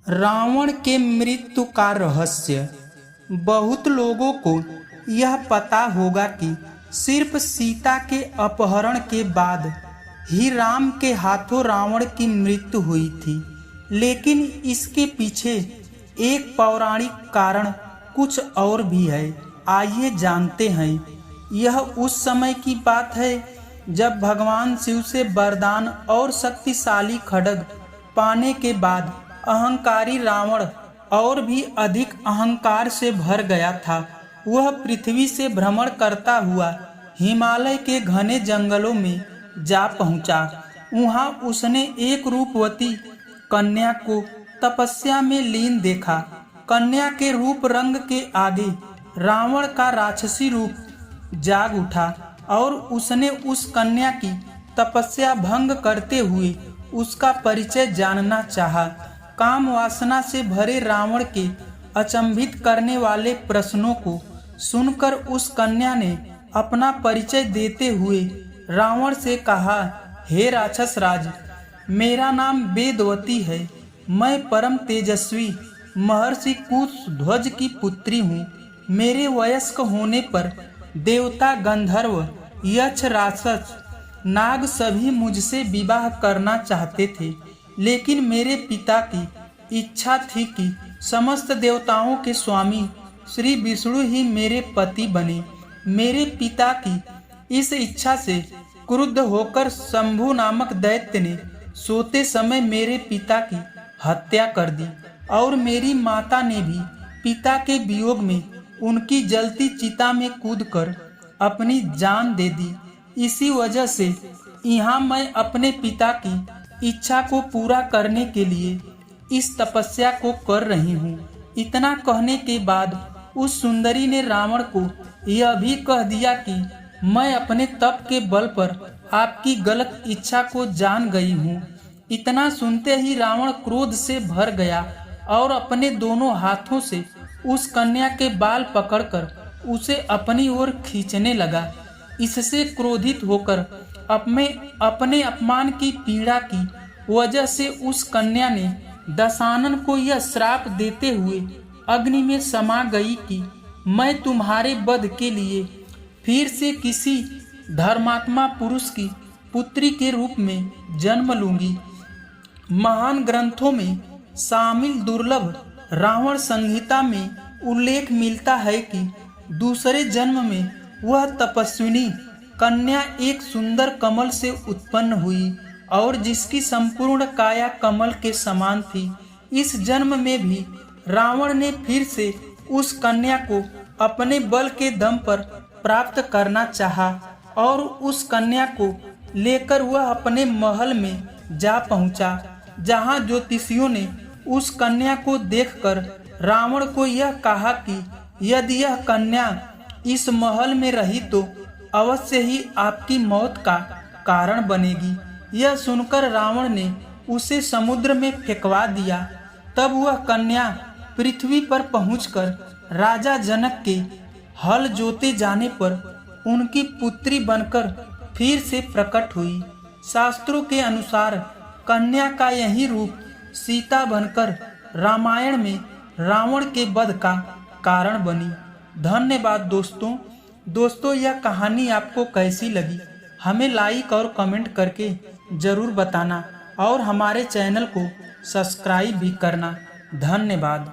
रावण के मृत्यु का रहस्य। बहुत लोगों को यह पता होगा कि सिर्फ सीता के अपहरण के बाद ही राम के हाथों रावण की मृत्यु हुई थी, लेकिन इसके पीछे एक पौराणिक कारण कुछ और भी है। आइए जानते हैं। यह उस समय की बात है जब भगवान शिव से वरदान और शक्तिशाली खड्ग पाने के बाद अहंकारी रावण और भी अधिक अहंकार से भर गया था। वह पृथ्वी से भ्रमण करता हुआ हिमालय के घने जंगलों में जा पहुंचा। वहां उसने एक रूपवती कन्या को तपस्या में लीन देखा। कन्या के रूप रंग के आगे रावण का राक्षसी रूप जाग उठा और उसने उस कन्या की तपस्या भंग करते हुए उसका परिचय जानना चाहा। काम वासना से भरे रावण के अचंभित करने वाले प्रश्नों को सुनकर उस कन्या ने अपना परिचय देते हुए रावण से कहा, हे राक्षस राज, मेरा नाम वेदवती है। मैं परम तेजस्वी महर्षि कुशध्वज की पुत्री हूँ। मेरे वयस्क होने पर देवता, गंधर्व, यक्ष, राक्षस, नाग सभी मुझसे विवाह करना चाहते थे, लेकिन मेरे पिता की इच्छा थी कि समस्त देवताओं के स्वामी श्री विष्णु ही मेरे पति बने। मेरे पिता की इस इच्छा से क्रुद्ध होकर शंभु नामक दैत्य ने सोते समय मेरे पिता की हत्या कर दी और मेरी माता ने भी पिता के वियोग में उनकी जलती चिता में कूदकर अपनी जान दे दी। इसी वजह से यहाँ मैं अपने पिता की इच्छा को पूरा करने के लिए इस तपस्या को कर रही हूँ। इतना कहने के बाद उस सुंदरी ने रावण को यह भी कह दिया कि मैं अपने तप के बल पर आपकी गलत इच्छा को जान गई हूँ। इतना सुनते ही रावण क्रोध से भर गया और अपने दोनों हाथों से उस कन्या के बाल पकड़कर उसे अपनी ओर खींचने लगा। इससे क्रोधित होकर अपने अपमान की पीड़ा की वजह से उस कन्या ने दशानन को यह श्राप देते हुए अग्नि में समा गई कि मैं तुम्हारे वध के लिए फिर से किसी धर्मात्मा पुरुष की पुत्री के रूप में जन्म लूंगी। महान ग्रंथों में शामिल दुर्लभ रावण संहिता में उल्लेख मिलता है कि दूसरे जन्म में वह तपस्विनी कन्या एक सुंदर कमल से उत्पन्न हुई और जिसकी संपूर्ण काया कमल के समान थी। इस जन्म में भी रावण ने फिर से उस कन्या को अपने बल के दम पर प्राप्त करना चाहा और उस कन्या को लेकर वह अपने महल में जा पहुंचा, जहां ज्योतिषियों ने उस कन्या को देखकर रावण को यह कहा कि यदि यह कन्या इस महल में रही तो अवश्य ही आपकी मौत का कारण बनेगी। यह सुनकर रावण ने उसे समुद्र में फेंकवा दिया। तब वह कन्या पृथ्वी पर पहुंचकर राजा जनक के हल जोते जाने पर उनकी पुत्री बनकर फिर से प्रकट हुई। शास्त्रों के अनुसार कन्या का यही रूप सीता बनकर रामायण में रावण के वध का कारण बनी। धन्यवाद दोस्तों, यह कहानी आपको कैसी लगी हमें लाइक और कमेंट करके ज़रूर बताना और हमारे चैनल को सब्सक्राइब भी करना। धन्यवाद।